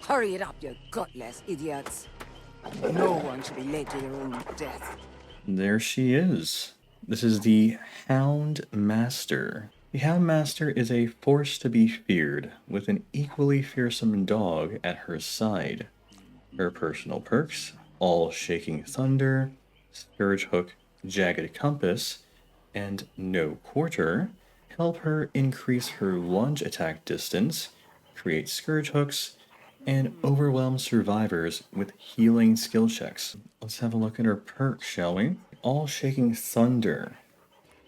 Hurry it up, you gutless idiots. No one should be led to their own death. There she is. This is the Houndmaster. The Houndmaster is a force to be feared, with an equally fearsome dog at her side. Her personal perks, All Shaking Thunder, Scourge Hook, Jagged Compass, and No Quarter, help her increase her lunge attack distance, create Scourge Hooks, and overwhelm survivors with healing skill checks. Let's have a look at her perk, shall we? All Shaking Thunder.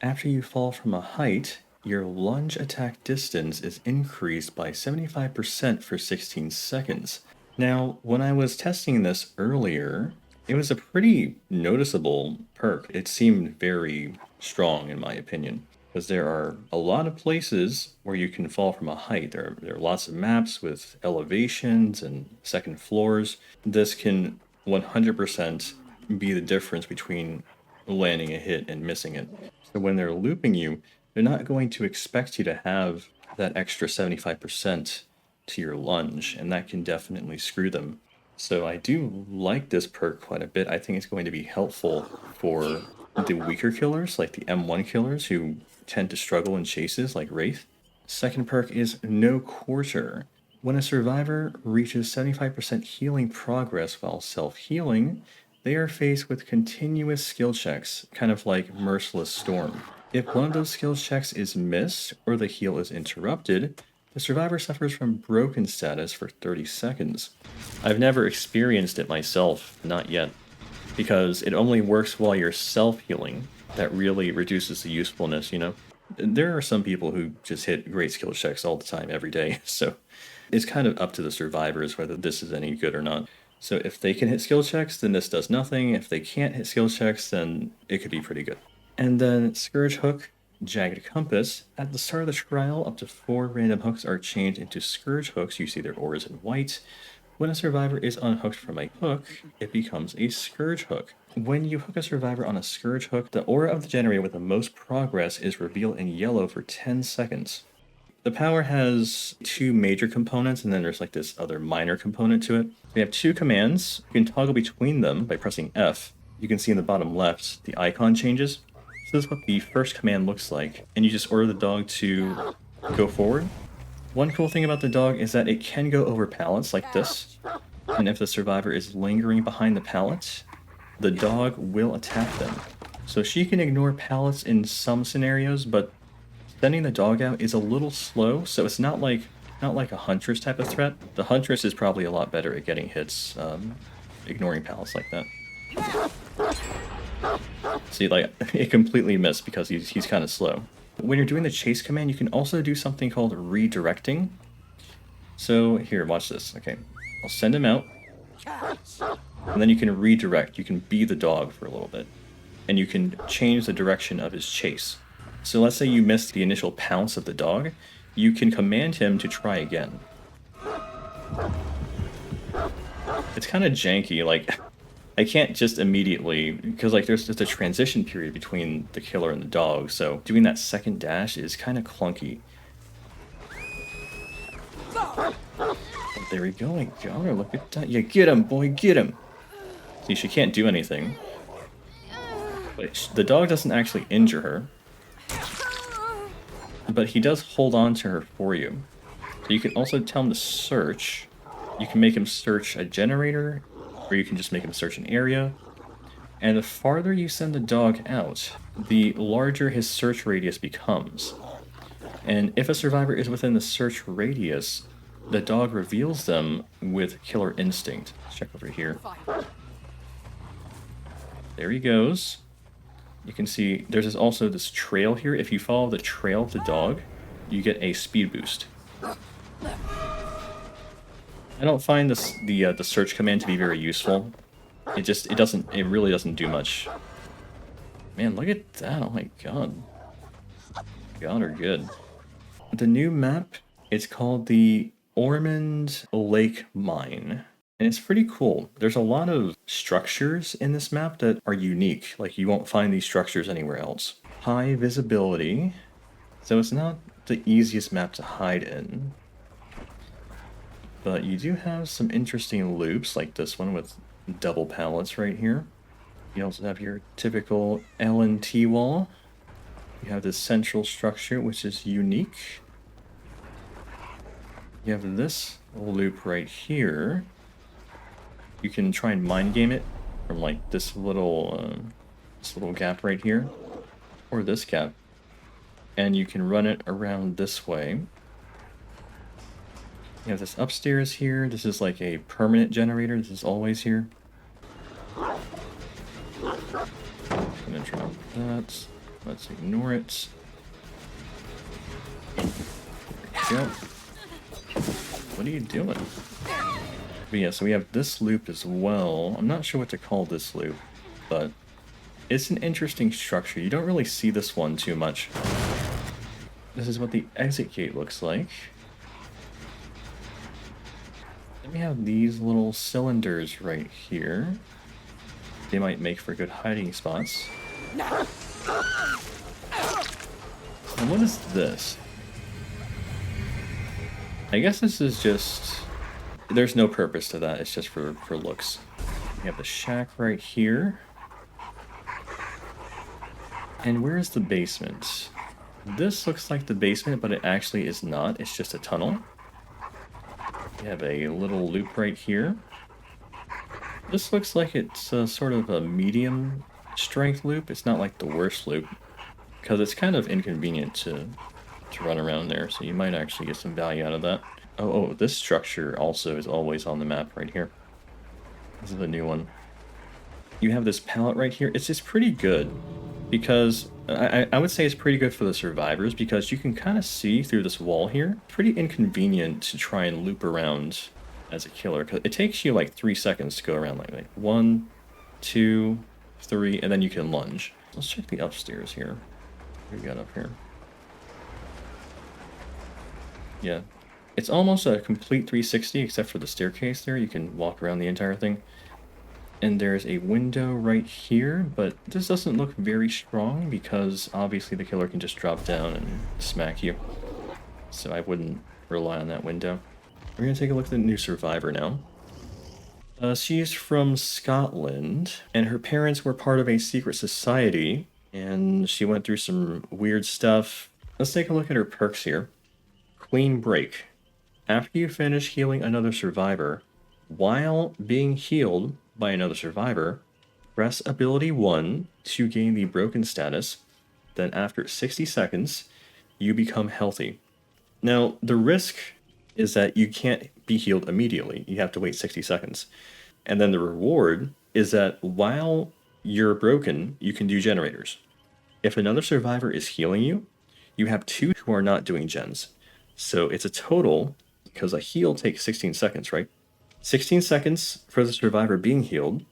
After you fall from a height, your lunge attack distance is increased by 75% for 16 seconds. Now, when I was testing this earlier, it was a pretty noticeable perk. It seemed very strong in my opinion, because there are a lot of places where you can fall from a height. There are lots of maps with elevations and second floors. This can 100% be the difference between landing a hit and missing it. So when they're looping you, they're not going to expect you to have that extra 75% to your lunge, and that can definitely screw them. So I do like this perk quite a bit. I think it's going to be helpful for the weaker killers, like the M1 killers who tend to struggle in chases like Wraith. Second perk is No Quarter. When a survivor reaches 75% healing progress while self-healing, they are faced with continuous skill checks, kind of like Merciless Storm. If one of those skill checks is missed or the heal is interrupted, the survivor suffers from broken status for 30 seconds. I've never experienced it myself, not yet, because it only works while you're self-healing. That really reduces the usefulness, you know? There are some people who just hit great skill checks all the time, every day, so it's kind of up to the survivors whether this is any good or not. So if they can hit skill checks, then this does nothing. If they can't hit skill checks, then it could be pretty good. And then Scourge Hook, Jagged Compass. At the start of the trial, up to 4 random hooks are changed into Scourge Hooks. You see their auras in white. When a survivor is unhooked from a hook, it becomes a Scourge Hook. When you hook a survivor on a Scourge Hook, the aura of the generator with the most progress is revealed in yellow for 10 seconds. The power has 2 major components, and then there's like this other minor component to it. We have 2 commands. You can toggle between them by pressing F. You can see in the bottom left, the icon changes. So this is what the first command looks like, and you just order the dog to go forward. One cool thing about the dog is that it can go over pallets like this, and if the survivor is lingering behind the pallet, the dog will attack them. So she can ignore pallets in some scenarios, but sending the dog out is a little slow, so it's not like a Huntress type of threat. The Huntress is probably a lot better at getting hits, ignoring pallets like that. See, like, it completely missed because he's kind of slow. When you're doing the chase command, you can also do something called redirecting. So here, watch this. Okay, I'll send him out, and then you can redirect. You can be the dog for a little bit, and you can change the direction of his chase. So let's say you missed the initial pounce of the dog, you can command him to try again. It's kind of janky, like, I can't just immediately, because like there's just a transition period between the killer and the dog, so doing that second dash is kind of clunky. Oh, there we go, I got her, look at that. Yeah, get him, boy, get him! See, she can't do anything. But the dog doesn't actually injure her. But he does hold on to her for you. So you can also tell him to search. You can make him search a generator, or you can just make him search an area. And the farther you send the dog out, the larger his search radius becomes. And if a survivor is within the search radius, the dog reveals them with Killer Instinct. Let's check over here. There he goes. You can see there's also this trail here. If you follow the trail of the dog, you get a speed boost. I don't find the search command to be very useful. It really doesn't do much. Man, look at that! Oh my god, God are good. The new map, it's called the Ormond Lake Mine. And it's pretty cool. There's a lot of structures in this map that are unique. Like, you won't find these structures anywhere else. High visibility. So it's not the easiest map to hide in. But you do have some interesting loops, like this one with double pallets right here. You also have your typical L&T wall. You have this central structure, which is unique. You have this loop right here. You can try and mind game it from like this little gap right here, or this gap, and you can run it around this way. You have this upstairs here. This is like a permanent generator. This is always here. I'm gonna drop that. Let's ignore it. There we go. What are you doing? But yeah, so we have this loop as well. I'm not sure what to call this loop, but it's an interesting structure. You don't really see this one too much. This is what the exit gate looks like. Then we have these little cylinders right here. They might make for good hiding spots. And what is this? I guess this is just... There's no purpose to that, it's just for looks. We have the shack right here. And where's the basement? This looks like the basement, but it actually is not. It's just a tunnel. We have a little loop right here. This looks like it's sort of a medium strength loop. It's not like the worst loop, because it's kind of inconvenient to run around there, so you might actually get some value out of that. Oh, this structure also is always on the map right here. This is a new one. You have this pallet right here. It's just pretty good, because I would say it's pretty good for the survivors, because you can kind of see through this wall here. Pretty inconvenient to try and loop around as a killer, because it takes you like 3 seconds to go around like 1, 2, 3, and then you can lunge. Let's check the upstairs here. What we got up here? Yeah. It's almost a complete 360, except for the staircase there. You can walk around the entire thing. And there's a window right here, but this doesn't look very strong because obviously the killer can just drop down and smack you. So I wouldn't rely on that window. We're going to take a look at the new survivor now. She's from Scotland, and her parents were part of a secret society, and she went through some weird stuff. Let's take a look at her perks here. Clean Break. After you finish healing another survivor, while being healed by another survivor, press ability 1 to gain the broken status. Then after 60 seconds, you become healthy. Now, the risk is that you can't be healed immediately. You have to wait 60 seconds. And then the reward is that while you're broken, you can do generators. If another survivor is healing you, you have 2 who are not doing gens. So it's a total, because a heal takes 16 seconds, right? 16 seconds for the survivor being healed,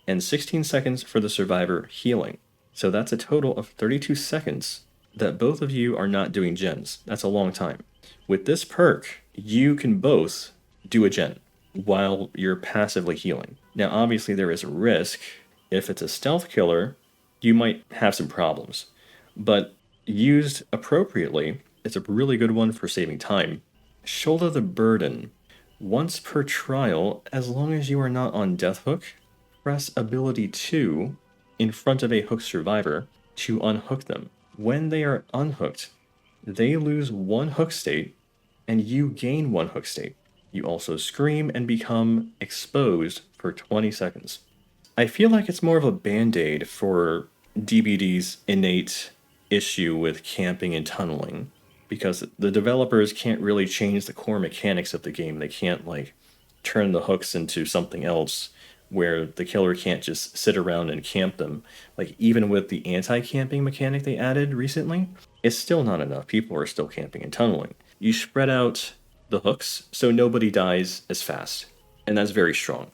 and 16 seconds for the survivor healing. So that's a total of 32 seconds that both of you are not doing gens. That's a long time. With this perk, you can both do a gen while you're passively healing. Now, obviously, there is a risk. If it's a stealth killer, you might have some problems. But used appropriately, it's a really good one for saving time. Shoulder the burden. Once per trial, as long as you are not on death hook, press ability 2 in front of a hooked survivor to unhook them. When they are unhooked, they lose 1 hook state, and you gain 1 hook state. You also scream and become exposed for 20 seconds. I feel like it's more of a band-aid for DBD's innate issue with camping and tunneling, because the developers can't really change the core mechanics of the game. They can't, like, turn the hooks into something else where the killer can't just sit around and camp them. Like, even with the anti-camping mechanic they added recently, it's still not enough. People are still camping and tunneling. You spread out the hooks so nobody dies as fast. And that's very strong,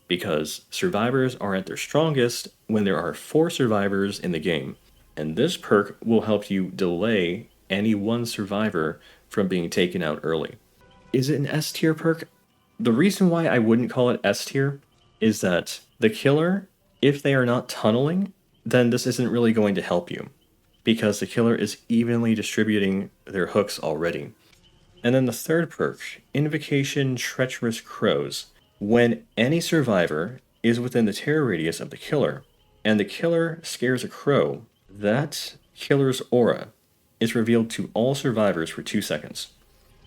because survivors are at their strongest when there are 4 survivors in the game. And this perk will help you delay any one survivor from being taken out early. Is it an S tier perk? The reason why I wouldn't call it S tier is that the killer, if they are not tunneling, then this isn't really going to help you, because the killer is evenly distributing their hooks already. And then the third perk, Invocation Treacherous Crows. When any survivor is within the terror radius of the killer, and the killer scares a crow, that killer's aura is revealed to all survivors for 2 seconds.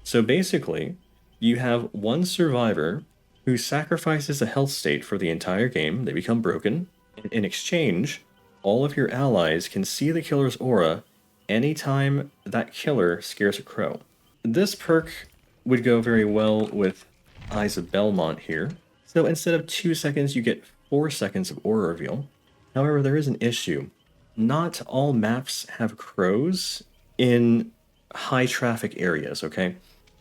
So basically, you have one survivor who sacrifices a health state for the entire game, they become broken. In exchange, all of your allies can see the killer's aura anytime that killer scares a crow. This perk would go very well with Eyes of Belmont here. So instead of 2 seconds, you get 4 seconds of aura reveal. However, there is an issue. Not all maps have crows in high traffic areas, okay?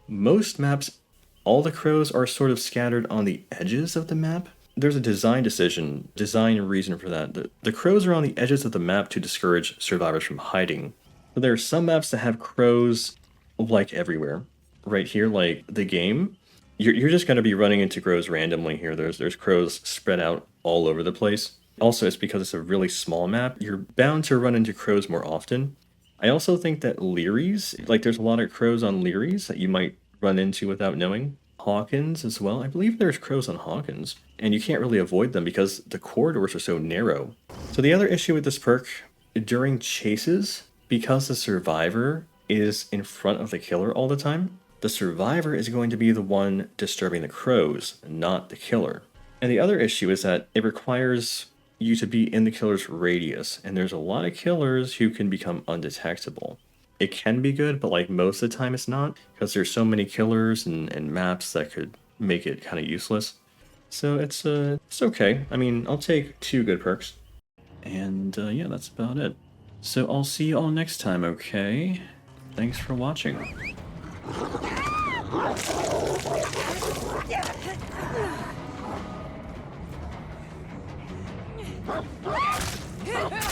Most maps, all the crows are sort of scattered on the edges of the map. There's a design reason for that. The crows are on the edges of the map to discourage survivors from hiding. But there are some maps that have crows like everywhere. Right here, like the game, you're just going to be running into crows randomly here. There's crows spread out all over the place. Also, it's because it's a really small map, you're bound to run into crows more often. I also think that Learies, like there's a lot of crows on Learies that you might run into without knowing. Hawkins as well. I believe there's crows on Hawkins, and you can't really avoid them because the corridors are so narrow. So the other issue with this perk, during chases, because the survivor is in front of the killer all the time, the survivor is going to be the one disturbing the crows, not the killer. And the other issue is that it requires you to be in the killer's radius, and there's a lot of killers who can become undetectable. It can be good, but like most of the time it's not, because there's so many killers and maps that could make it kind of useless. So it's okay. I mean, I'll take 2 good perks. And yeah, that's about it. So I'll see you all next time, okay? Thanks for watching. Yeah.